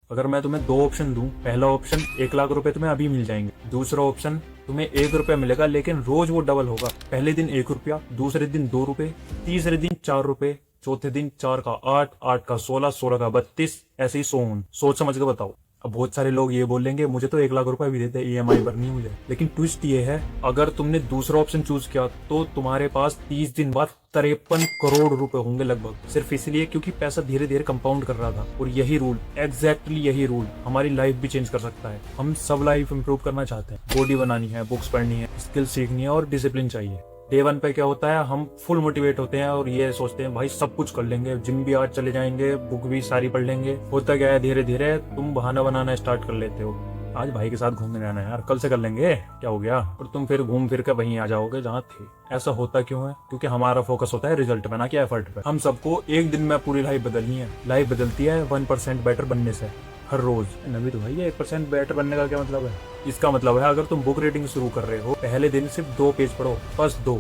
अगर मैं तुम्हें दो ऑप्शन दूं, पहला ऑप्शन 1 लाख रुपए तुम्हें अभी मिल जाएंगे, दूसरा ऑप्शन तुम्हें 1 रुपया मिलेगा लेकिन रोज वो डबल होगा। पहले दिन 1 रुपया, दूसरे दिन 2 रुपए, तीसरे दिन 4 रुपए, चौथे दिन 4 का 8, 8 का 16, 16 का 32, ऐसे ही सोन। सोच समझ के बताओ। अब बहुत सारे लोग ये बोलेंगे मुझे तो 1 लाख रुपए भी देते, EMI भरनी है मुझे। लेकिन ट्विस्ट ये है, अगर तुमने दूसरा ऑप्शन चूज किया तो तुम्हारे पास 30 दिन बाद 53 करोड़ रुपए होंगे लगभग, सिर्फ इसलिए क्योंकि पैसा धीरे धीरे कंपाउंड कर रहा था। और यही रूल, एग्जैक्टली यही रूल हमारी लाइफ भी चेंज कर सकता है। हम सब लाइफ इंप्रूव करना चाहते हैं, बॉडी बनानी है, बुक्स पढ़नी है, स्किल सीखनी है और डिसिप्लिन चाहिए। डे 1 पे क्या होता है, हम फुल मोटिवेट होते हैं और ये सोचते हैं भाई सब कुछ कर लेंगे, जिम भी आज चले जाएंगे, बुक भी सारी पढ़ लेंगे। होता क्या है, धीरे धीरे तुम बहाना बनाना स्टार्ट कर लेते हो। आज भाई के साथ घूमने जाना है यार, कल से कर लेंगे, क्या हो गया। और तुम फिर घूम फिर कर वहीं आ जाओगे जहाँ थे। ऐसा होता क्यों है? क्योंकि हमारा फोकस होता है रिजल्ट पे, ना कि एफर्ट पे। हम सबको एक दिन में पूरी लाइफ बदलनी है। लाइफ बदलती है 1% बेटर बनने से, हर रोज। नबी तो भाई 1% बेटर बनने का क्या मतलब है? इसका मतलब है अगर तुम बुक रीडिंग शुरू कर रहे हो, पहले दिन सिर्फ 2 पेज पढ़ो, बस 2।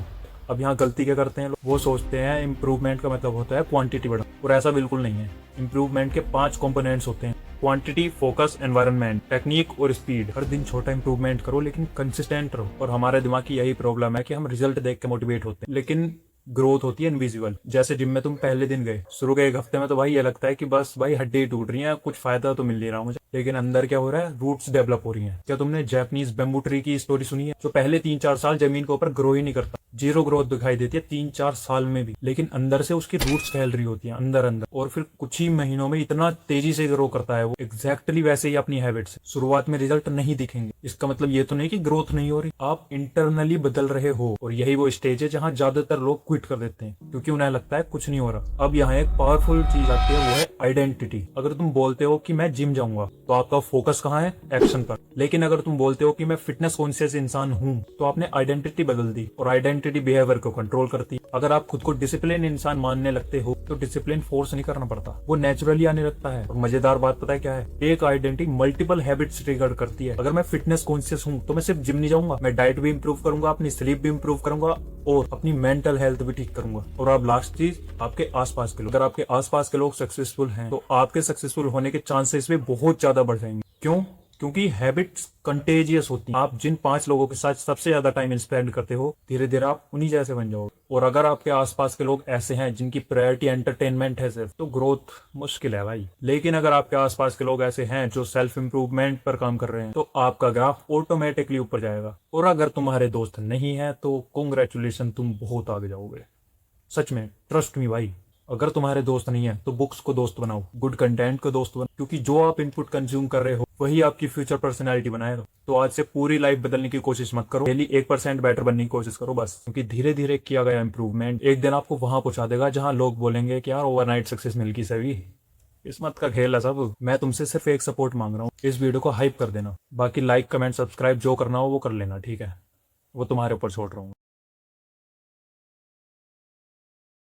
अब यहाँ गलती क्या करते हैं लोग, वो सोचते हैं इम्प्रूवमेंट का मतलब होता है क्वांटिटी बढ़ा, और ऐसा बिल्कुल नहीं है। इम्प्रूवमेंट के 5 कंपोनेंट्स होते हैं, क्वांटिटी, फोकस, एनवायरनमेंट, टेक्निक और स्पीड। हर दिन छोटा इंप्रूवमेंट करो लेकिन कंसिस्टेंट रहो। और हमारे दिमाग की यही प्रॉब्लम है कि हम रिजल्ट देख के मोटिवेट होते हैं, लेकिन ग्रोथ होती है इनविजिबल। जैसे जिम में तुम पहले दिन गए, शुरू के 1 हफ्ते में तो भाई ये लगता है कि बस भाई हड्डी टूट रही है, कुछ फायदा तो मिल नहीं रहा मुझे। लेकिन अंदर क्या हो रहा है, रूट्स डेवलप हो रही हैं। क्या तुमने जापानीज बैम्बू ट्री की स्टोरी सुनी है, जो पहले 3-4 साल जमीन के ऊपर ग्रो ही नहीं करता, जीरो ग्रोथ दिखाई देती है 3-4 साल में भी, लेकिन अंदर से उसकी रूट्स फैल रही होती हैं अंदर अंदर, और फिर कुछ ही महीनों में इतना तेजी से ग्रो करता है वो। एग्जैक्टली वैसे ही अपनी हैबिट्स, शुरुआत में रिजल्ट नहीं दिखेंगे, इसका मतलब ये तो नहीं कि ग्रोथ नहीं हो रही, आप इंटरनली बदल रहे हो। और यही वो स्टेज है जहाँ ज्यादातर लोग क्विट कर देते हैं, क्योंकि उन्हें लगता है कुछ नहीं हो रहा। अब यहाँ एक पावरफुल चीज आती है, वो है आइडेंटिटी। अगर तुम बोलते हो कि मैं जिम जाऊंगा, तो आपका फोकस कहाँ है? एक्शन पर। लेकिन अगर तुम बोलते हो कि मैं फिटनेस कॉन्शियस इंसान हूँ, तो आपने आइडेंटिटी बदल दी, और आइडेंटिटी बिहेवियर को कंट्रोल करती है। अगर आप खुद को डिसिप्लिन इंसान मानने लगते हो, तो डिसिप्लिन फोर्स नहीं करना पड़ता, वो नेचुरली आने लगता है। और मजेदार बात पता है क्या है, एक आइडेंटिटी मल्टीपल हैबिट्स ट्रिगर करती है। अगर मैं फिटनेस कॉन्शियस हूँ तो मैं सिर्फ जिम नहीं जाऊंगा, मैं डाइट भी इंप्रूव करूंगा, अपनी स्लीप भी इंप्रूव करूंगा, और अपनी मेंटल हेल्थ भी ठीक करूंगा। और अब लास्ट चीज, आपके आसपास के लोग। अगर आपके आसपास के लोग सक्सेसफुल हैं, तो आपके सक्सेसफुल होने के चांसेस भी बहुत ज्यादा बढ़ जाएंगे। क्यों? क्योंकि हैबिट्स कंटेजियस होती हैं। आप जिन 5 लोगों के साथ सबसे ज्यादा टाइम स्पेंड करते हो, धीरे धीरे आप उन्हीं जैसे बन जाओगे। और अगर आपके आसपास के लोग ऐसे हैं जिनकी प्रायोरिटी एंटरटेनमेंट है सिर्फ, तो ग्रोथ मुश्किल है भाई। लेकिन अगर आपके आसपास के लोग ऐसे हैं जो सेल्फ इंप्रूवमेंट पर काम कर रहे हैं, तो आपका ग्राफ ऑटोमेटिकली ऊपर जाएगा। और अगर तुम्हारे दोस्त नहीं है तो कॉन्ग्रेचुलेशन, तुम बहुत आगे जाओगे। सच में, ट्रस्ट मी भाई। अगर तुम्हारे दोस्त नहीं है तो बुक्स को दोस्त बनाओ, गुड कंटेंट को दोस्त बनाओ, क्योंकि जो आप इनपुट कंज्यूम कर रहे हो वही आपकी फ्यूचर पर्सनैलिटी बनाएगा। तो आज से पूरी लाइफ बदलने की कोशिश मत करो, डेली 1% बेटर बनने की कोशिश करो बस। क्योंकि धीरे धीरे किया गया इंप्रूवमेंट एक दिन आपको वहां पहुंचा देगा जहां लोग बोलेंगे कि यार ओवरनाइट सक्सेस मिल गई सभी। किस्मत का खेल है सब। मैं तुमसे सिर्फ एक सपोर्ट मांग रहा हूँ, इस वीडियो को हाइप कर देना। बाकी लाइक, कमेंट, सब्सक्राइब जो करना हो वो कर लेना, ठीक है? वो तुम्हारे ऊपर छोड़ रहा हूँ।